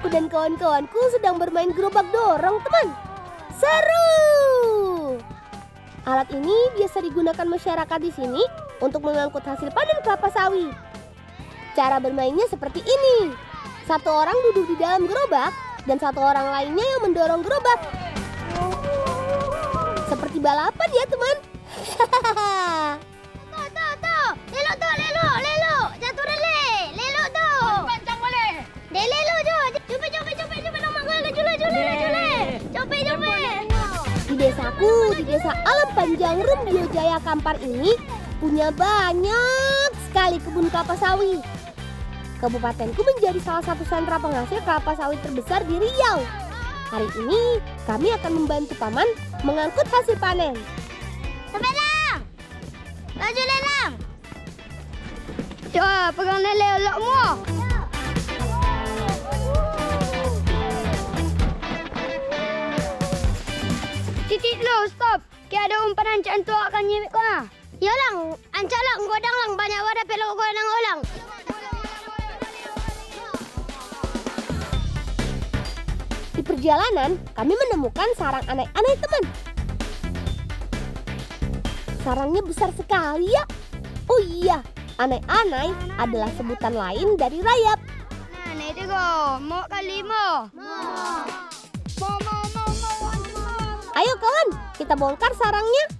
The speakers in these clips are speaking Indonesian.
Aku dan kawan-kawanku sedang bermain gerobak dorong, teman. Seru! Alat ini biasa digunakan masyarakat di sini untuk mengangkut hasil panen kelapa sawit. Cara bermainnya seperti ini. Satu orang duduk di dalam gerobak dan satu orang lainnya yang mendorong gerobak. Seperti balapan ya, teman. Tuh, lelo. Jatuh rele. Lelo tu. Pancang boleh. Dek lelo tu. Cepet nama gua jule. Cepet. Di desaku, di desa Alam Panjang Rumbio Jaya Kampar ini punya banyak sekali kebun kelapa sawit. Kabupatenku menjadi salah satu sentra penghasil kelapa sawit terbesar di Riau. Hari ini kami akan membantu paman mengangkut hasil panen. Lelang. Laju lelang. Coba pegang lele elok mu. Titik lo, stop. Kaya ada umpan ancak tu akan nyimik kau lah. Ya lang, ancak lang, godang lang. Banyak wadah pelok godang ulang. Di perjalanan, kami menemukan sarang anai-anai, teman. Sarangnya besar sekali ya. Oh iya, anai-anai adalah sebutan lain dari rayap. Nah, ni tu go. Mau kali mau. Ayo kawan, kita bongkar sarangnya.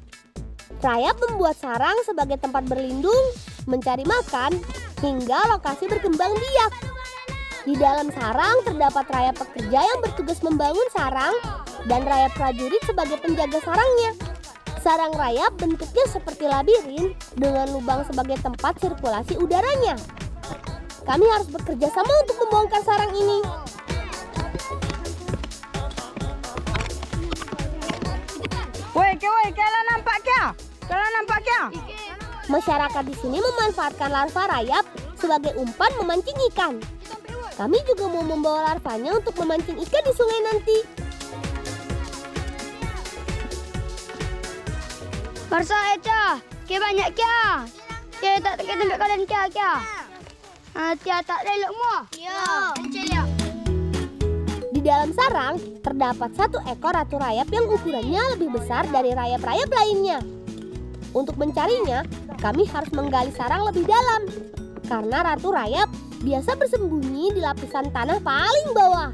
Rayap membuat sarang sebagai tempat berlindung, mencari makan, hingga lokasi berkembang biak. Di dalam sarang terdapat rayap pekerja yang bertugas membangun sarang dan rayap prajurit sebagai penjaga sarangnya. Sarang rayap bentuknya seperti labirin dengan lubang sebagai tempat sirkulasi udaranya. Kami harus bekerja sama untuk membongkar sarang ini. Woi, kalau nampak kya? Masyarakat di sini memanfaatkan larva rayap sebagai umpan memancing ikan. Kami juga mau membawa larvanya untuk memancing ikan di sungai nanti. Marsa Eca, kaya banyak kya. Kaya tak tempat kalian kya. Kya tak lelok mu. Ya, kecil ya. Di dalam sarang terdapat satu ekor ratu rayap yang ukurannya lebih besar dari rayap-rayap lainnya. Untuk mencarinya, kami harus menggali sarang lebih dalam. Karena ratu rayap biasa bersembunyi di lapisan tanah paling bawah.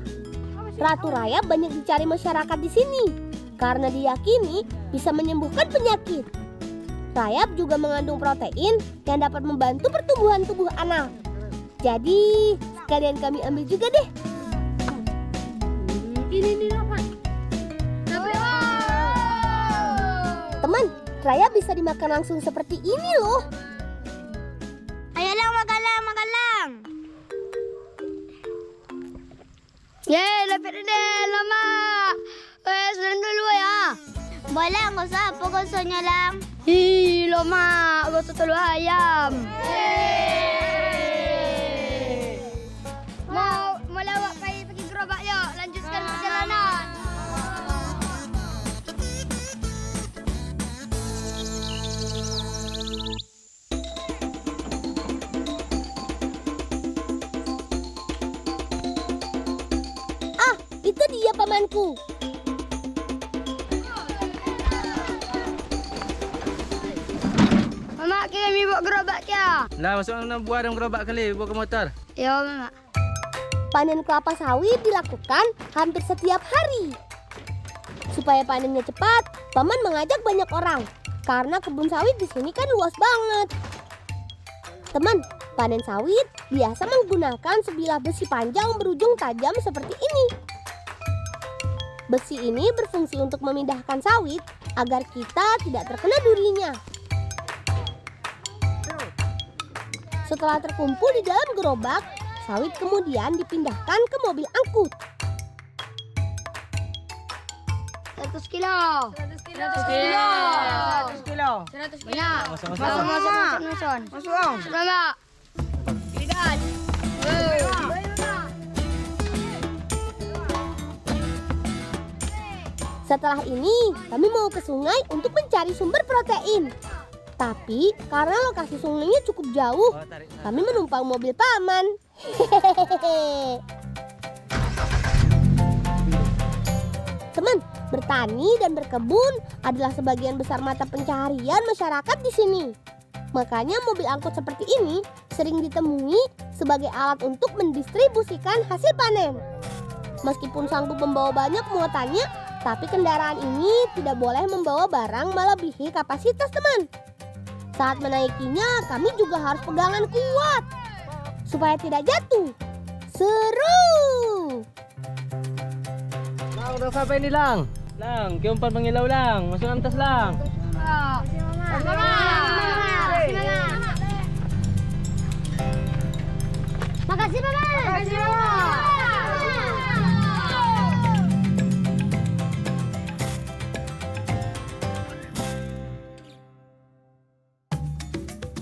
Ratu rayap banyak dicari masyarakat di sini karena diyakini bisa menyembuhkan penyakit. Rayap juga mengandung protein yang dapat membantu pertumbuhan tubuh anak. Jadi, sekalian kami ambil juga deh. Ini apa? Teman, rayap bisa dimakan langsung seperti ini loh. Ayo lang, magalang. Yeay, lapit deh, lama. Sedang dulu ya. Boleh, nggak usah apa gosoknya lang. Ih, lama, gosok telur ayam. Mau lawak pergi gerobak yuk, lanjutkan perjalanan. Itu dia pamanku. Mama, kami bawa gerobak ya. Lah, masuk buah dalam gerobak kali, bawa ke motor. Ya, Mama. Panen kelapa sawit dilakukan hampir setiap hari. Supaya panennya cepat, paman mengajak banyak orang. Karena kebun sawit di sini kan luas banget. Teman, panen sawit biasa menggunakan sebilah besi panjang berujung tajam seperti ini. Besi ini berfungsi untuk memindahkan sawit agar kita tidak terkena durinya. Setelah terkumpul di dalam gerobak, sawit kemudian dipindahkan ke mobil angkut. 100 kilo. 100 kilo. 100 kilo. 100 banyak. Masuk. Masuk om. Mama. Kirikan. Setelah ini, kami mau ke sungai untuk mencari sumber protein. Tapi karena lokasi sungainya cukup jauh, kami menumpang mobil paman. Hehehe. Teman, bertani dan berkebun adalah sebagian besar mata pencaharian masyarakat di sini. Makanya mobil angkut seperti ini sering ditemui sebagai alat untuk mendistribusikan hasil panen. Meskipun sanggup membawa banyak muatannya, tapi kendaraan ini tidak boleh membawa barang melebihi kapasitas, teman. Saat menaikinya, kami juga harus pegangan kuat supaya tidak jatuh. Seru! Lang, udah sampai ni Lang. Lang, ke umpan mengilau Lang. Masuk dalam tas Lang. Makasih, Mama. Makasih, Mama.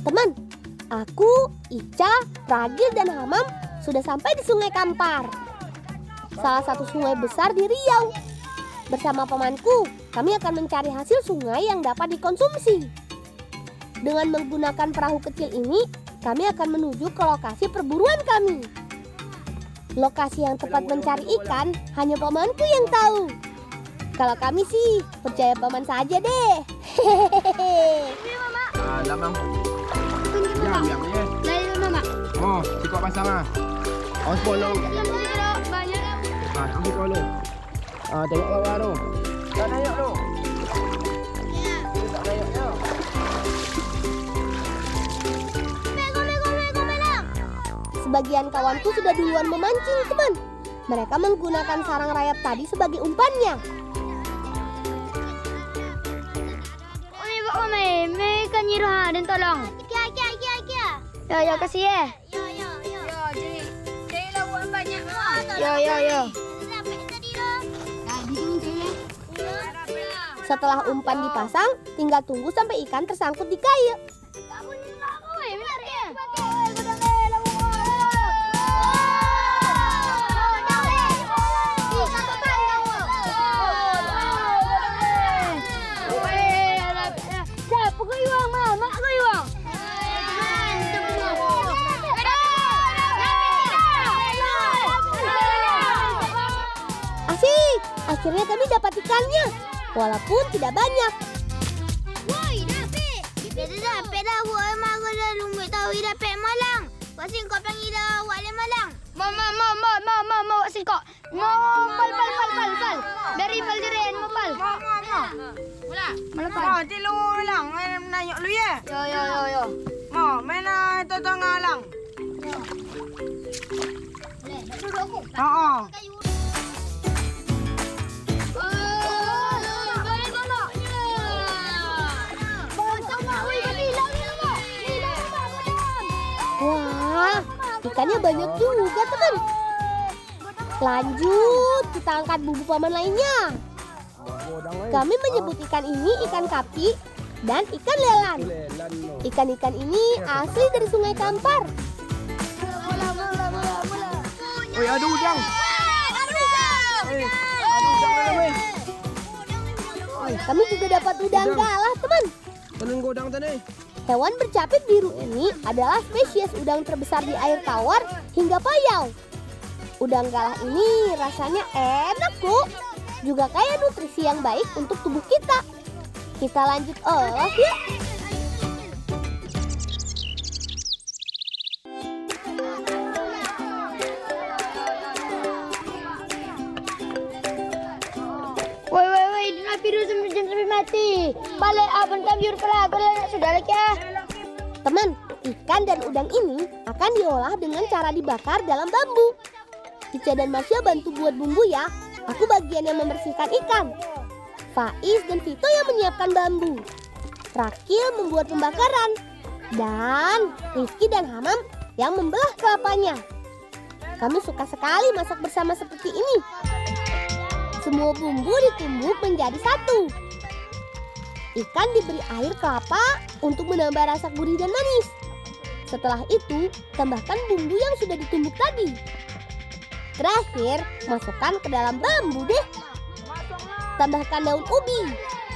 Teman, aku, Ica, Ragil, dan Hamam sudah sampai di Sungai Kampar, salah satu sungai besar di Riau. Bersama pamanku, kami akan mencari hasil sungai yang dapat dikonsumsi. Dengan menggunakan perahu kecil ini, kami akan menuju ke lokasi perburuan kami. Lokasi yang tepat mencari ikan hanya pamanku yang tahu. Kalau kami sih, percaya paman saja deh. Hehehe. Lamang. Yang ni. Dari dulu, Mama. Oh, cukup pasang ah. Oh, 10. Banyak. Ah, pergi dulu. Ah, tengok bawah tu. Tak naik tu. Tak naik tu. Sebagian kawanku sudah duluan memancing, teman. Mereka menggunakan sarang rayap tadi sebagai umpannya. May ikan nyiru ha, dan tolong. Kia. Yo, kasih ya. Yo. Jadi lah buat banyak. Yo. Setelah umpan dipasang, tinggal tunggu sampai ikan tersangkut di kayu. Asik, akhirnya kami dapat ikannya, walaupun tidak banyak. Woi, dapat. Kita dapat dah buat mago dah lumut tahu dapat malang. Pasal kau panggil dah awak le malang. Mau singkok. Pal. Dari pal diren mau pal. Mula. Oh, tilu lang. Nayok lu ya. Yo. Mau, main tu tengah lang. Duduk aku. Oh. Wah, ikannya banyak juga, teman. Lanjut, kita angkat bumbu paman lainnya. Kami menyebut ikan ini ikan kapi dan ikan lelan. Ikan-ikan ini asli dari Sungai Kampar. Oi, ada udang. Ada udang dalam ni. Kami juga dapat udang galah, teman. Penunggu udang tadi. Hewan bercapit biru ini adalah spesies udang terbesar di air tawar hingga payau. Udang galah ini rasanya enak, Bu. Juga kaya nutrisi yang baik untuk tubuh kita. Kita lanjut olah yuk. Woi, api dulu sampai mati. Balik abang tabiur pula, aku nak sudah lagi ya. Teman, ikan dan udang ini akan diolah dengan cara dibakar dalam bambu. Ica dan Masya bantu buat bumbu ya. Aku bagian yang membersihkan ikan. Faiz dan Vito yang menyiapkan bambu. Rakil membuat pembakaran. Dan Rifki dan Hamam yang membelah kelapanya. Kami suka sekali masak bersama seperti ini. Semua bumbu ditumbuk menjadi satu. Ikan diberi air kelapa untuk menambah rasa gurih dan manis. Setelah itu, tambahkan bumbu yang sudah ditumbuk tadi. Terakhir, masukkan ke dalam bambu deh. Tambahkan daun ubi.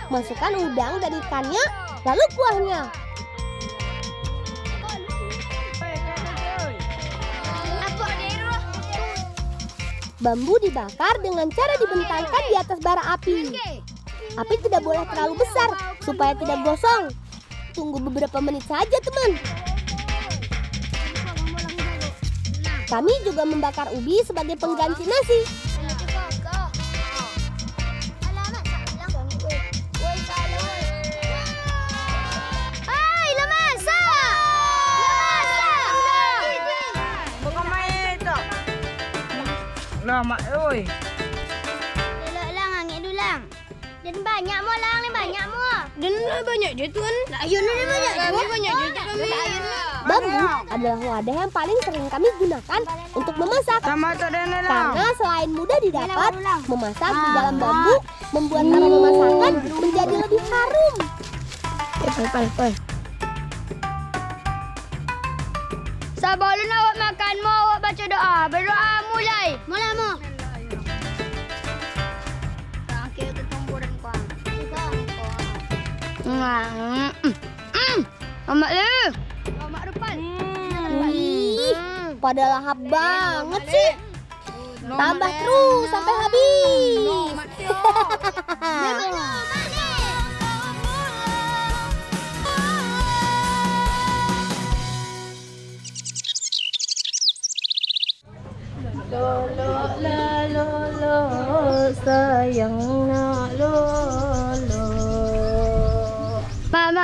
Masukkan udang dan ikannya, lalu kuahnya. Bambu dibakar dengan cara dibentangkan di atas bara api. Api tidak boleh terlalu besar supaya tidak gosong. Tunggu beberapa menit saja, teman. Kami juga membakar ubi sebagai pengganti nasi. Bukan main itu. Lah, mak oi. Elok lang, angin dulu lang. Dan banyak mo lang, ni banyak mo. Dan banyak je tuan. Ayun na banyak. Kami banyak je kami. Bambu adalah wadah yang paling sering kami gunakan untuk memasak. Sama tu dan lang. Karena selain mudah didapat, memasak di dalam bambu membuat aroma masakan menjadi lebih harum. Sebelum awak makan mo, awak baca doa. Berdoa mulai. Mulai mo. Akhir tu tumburan kuang. Amak le. Amak depan. Wih, pada lahap banget sih. Tambah terus sampai habis.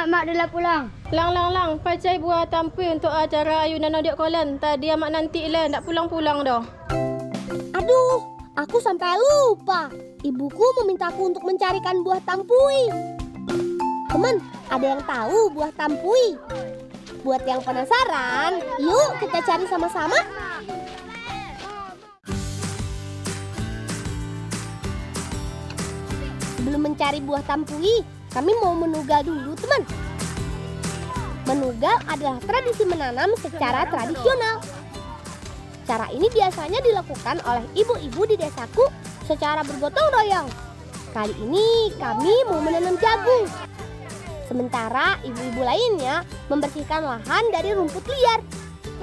Mak dah pulang. Lang, pacai buah tampui untuk acara ayunan audio kolan. Tadi amak nanti lah, tak pulang-pulang dah. Aduh, aku sampai lupa. Ibuku memintaku untuk mencarikan buah tampui. Teman, ada yang tahu buah tampui? Buat yang penasaran, yuk kita cari sama-sama. Sebelum mencari buah tampui, kami mau menugal dulu, teman. Menugal adalah tradisi menanam secara tradisional. Cara ini biasanya dilakukan oleh ibu-ibu di desaku secara bergotong royong. Kali ini kami mau menanam jagung. Sementara ibu-ibu lainnya membersihkan lahan dari rumput liar.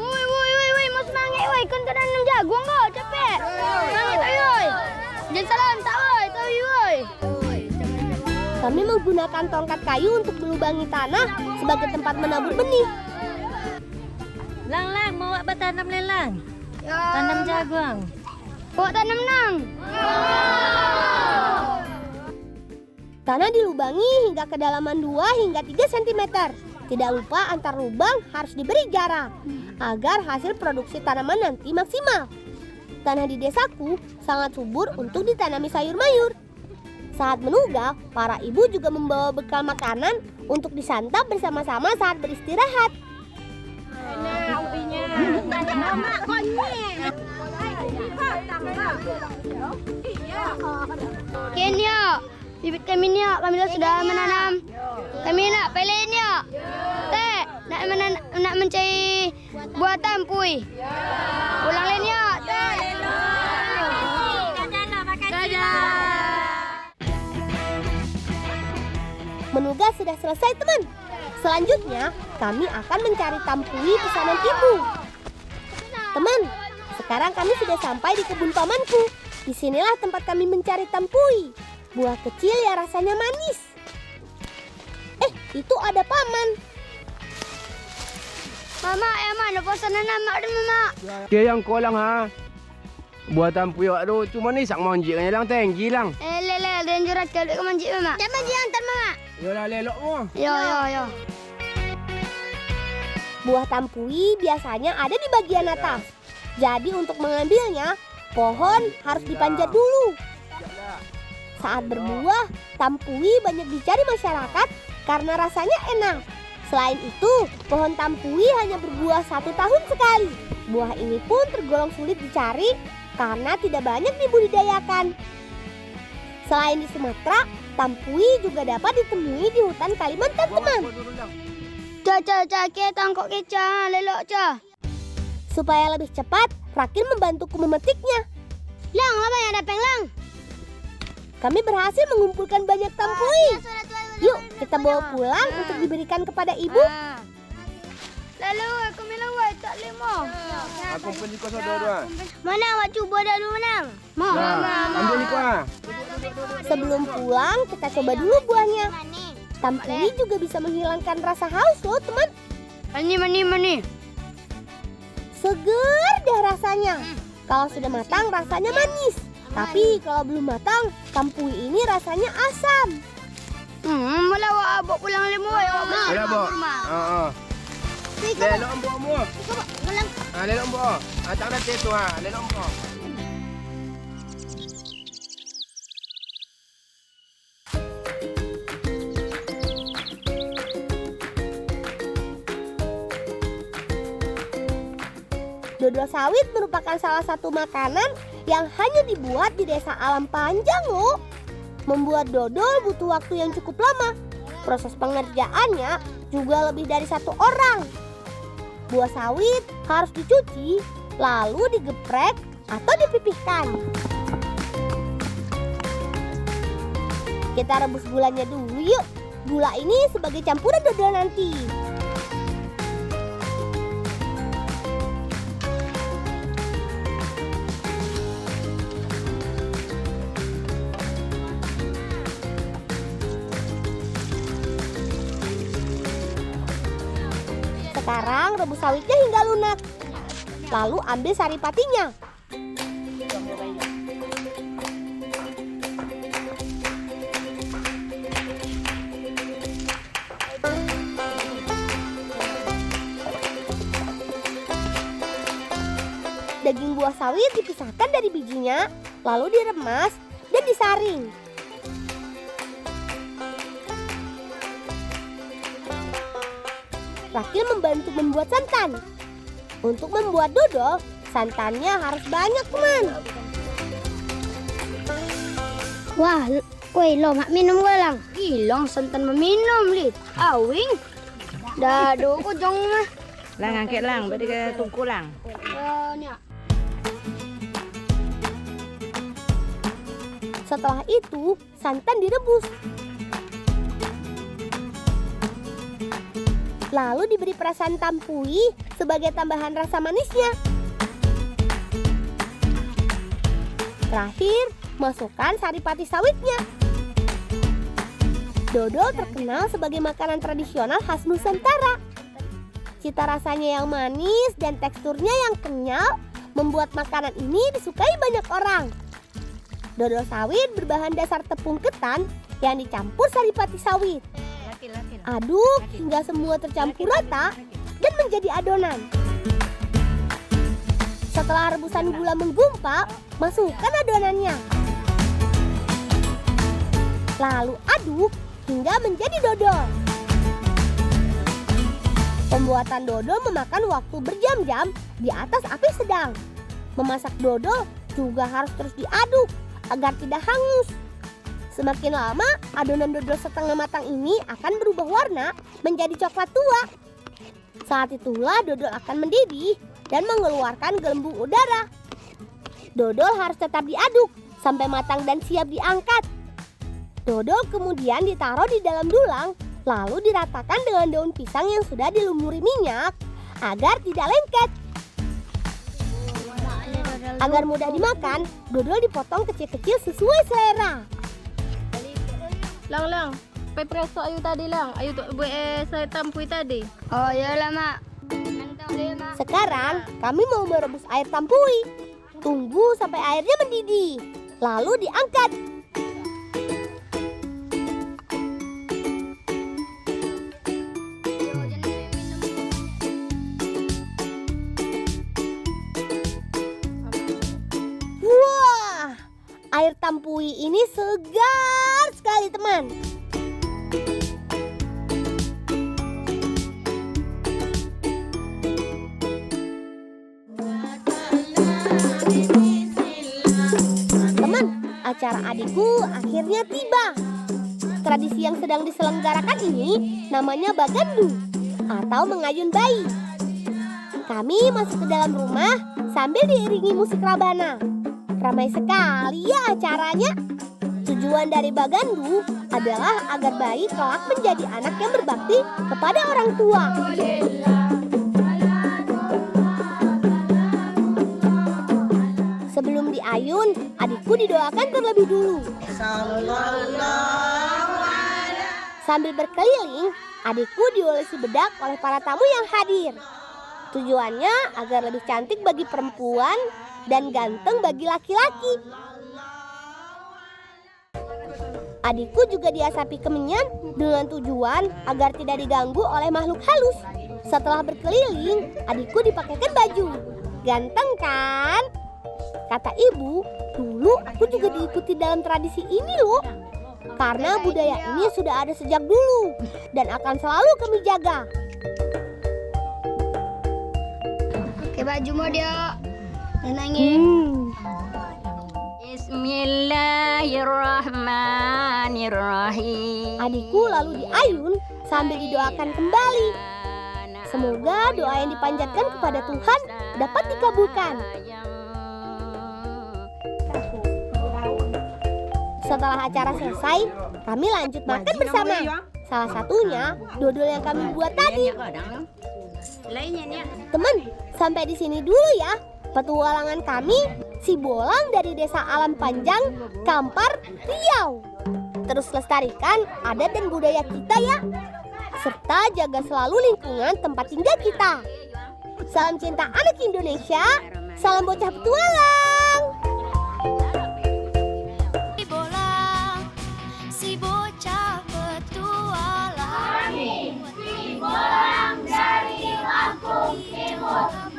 Woi, mau semangat woi, kan kena nanam jagung kau, capek. Semangat woi. Jangan salam tak woi, tahu woi. Kami menggunakan tongkat kayu untuk melubangi tanah sebagai tempat menabur benih. Lang, mau awak bertanam lelang. Tanam jagung. Awak tanam nang. Tanah dilubangi hingga kedalaman 2 hingga 3 cm. Tidak lupa antar lubang harus diberi jarak agar hasil produksi tanaman nanti maksimal. Tanah di desaku sangat subur untuk ditanami sayur mayur. Saat menugal, para ibu juga membawa bekal makanan untuk disantap bersama-sama saat beristirahat. Kenya, bibit kami ni kami sudah menanam. Kami nak pelenya. Teh, nak mencari buah tampui. Ulang lenya. Teh. Menugal sudah selesai, teman. Selanjutnya, kami akan mencari tampui pesanan ibu. Teman, sekarang kami sudah sampai di kebun pamanku. Disinilah tempat kami mencari tampui. Buah kecil yang rasanya manis. Itu ada paman. Mama, mana bosan nanam mak dan mama? Dia yang kau lang ha. Buat tampui awak tu cuma ni sak manjik kan lang tinggi lang. Lele, dan jurat kalau ke manjik mama. Jangan manjik hantar mama. Yolah lelok mo. Yo. Buah tampui biasanya ada di bagian atas. Jadi untuk mengambilnya, pohon harus dipanjat dulu. Saat berbuah, tampui banyak dicari masyarakat karena rasanya enak. Selain itu, pohon tampui hanya berbuah 1 tahun sekali. Buah ini pun tergolong sulit dicari karena tidak banyak dibudidayakan. Selain di Sumatera, tampui juga dapat ditemui di hutan Kalimantan, teman. Ke tangkok keca, lelok ca. Supaya lebih cepat, Rakil membantuku memetiknya. Lang, apa yang ada penglang? Kami berhasil mengumpulkan banyak tampui. Yuk, kita bawa pulang untuk diberikan kepada ibu. Lalu aku melawat tak lemo. Aku pergi kau dua-dua. Mana awak cuba dah dulu menang? Nah, ambil ni kau ah. Sebelum pulang, kita coba dulu buahnya. Tampui juga bisa menghilangkan rasa haus loh, teman. Mani. Seger deh rasanya. Kalau sudah matang, rasanya manis. Tapi kalau belum matang, tampui ini rasanya asam. Mula awak abok pulang lemu awak. Boleh bok. Lelok ambok mu. Lelok ambok. Tak ada tu lelok ambok. Dodol sawit merupakan salah satu makanan yang hanya dibuat di desa Alam Panjang loh. Membuat dodol butuh waktu yang cukup lama. Proses pengerjaannya juga lebih dari 1 orang. Buah sawit harus dicuci, lalu digeprek atau dipipihkan. Kita rebus gulanya dulu yuk. Gula ini sebagai campuran dodol nanti. Sekarang rebus sawitnya hingga lunak. Lalu ambil saripatinya. Daging buah sawit dipisahkan dari bijinya, lalu diremas dan disaring. Rakil membantu membuat santan. Untuk membuat dodol, santannya harus banyak, teman. Wah, woi lo mak minum ke lang? Hilang santan meminum lit. Awing. Dah do ko jong mah. Lang angkat lang, bagi ke tungku lang. Setelah itu, santan direbus. Lalu diberi perasan tampui sebagai tambahan rasa manisnya. Terakhir, masukkan saripati sawitnya. Dodol terkenal sebagai makanan tradisional khas Nusantara. Cita rasanya yang manis dan teksturnya yang kenyal membuat makanan ini disukai banyak orang. Dodol sawit berbahan dasar tepung ketan yang dicampur saripati sawit. Aduk hingga semua tercampur rata dan menjadi adonan. Setelah rebusan gula menggumpal, masukkan adonannya. Lalu aduk hingga menjadi dodol. Pembuatan dodol memakan waktu berjam-jam di atas api sedang. Memasak dodol juga harus terus diaduk agar tidak hangus. Semakin lama, adonan dodol setengah matang ini akan berubah warna menjadi coklat tua. Saat itulah dodol akan mendidih dan mengeluarkan gelembung udara. Dodol harus tetap diaduk sampai matang dan siap diangkat. Dodol kemudian ditaruh di dalam dulang, lalu diratakan dengan daun pisang yang sudah dilumuri minyak agar tidak lengket. Agar mudah dimakan, dodol dipotong kecil-kecil sesuai selera. Lang, pai preso ayu tadi lang. Ayu tu buat saya tampui tadi. Oh iyalah mak. Mantap deh mak. Sekarang kami mau merebus air tampui. Tunggu sampai airnya mendidih, lalu diangkat. Wah, air tampui ini segar sekali, teman. Teman, acara adikku akhirnya tiba. Tradisi yang sedang diselenggarakan ini namanya bagandu atau mengayun bayi. Kami masuk ke dalam rumah sambil diiringi musik rabana. Ramai sekali ya acaranya. Tujuan dari bagandu adalah agar bayi kelak menjadi anak yang berbakti kepada orang tua. adikku didoakan terlebih dulu. Sambil berkeliling, adikku diolesi bedak oleh para tamu yang hadir. Tujuannya agar lebih cantik bagi perempuan dan ganteng bagi laki-laki. Adikku juga diasapi kemenyan dengan tujuan agar tidak diganggu oleh makhluk halus. Setelah berkeliling, adikku dipakaikan baju. Ganteng kan? Kata ibu, dulu aku juga diikuti dalam tradisi ini loh. Karena budaya ini sudah ada sejak dulu dan akan selalu kami jaga. Pakai baju mau dia. Dan nangis. Bismillahirrahmanirrahim. Adikku lalu diayun sambil didoakan kembali. Semoga doa yang dipanjatkan kepada Tuhan dapat dikabulkan. Setelah acara selesai, kami lanjut makan bersama. Salah satunya dodol yang kami buat tadi. Teman, sampai di sini dulu ya petualangan kami si Bolang dari Desa Alam Panjang, Kampar, Riau. Terus lestarikan adat dan budaya kita ya, serta jaga selalu lingkungan tempat tinggal kita. Salam cinta anak Indonesia, salam bocah petualang. Si bocah petualang. Si Bolang dari Lampung Timur.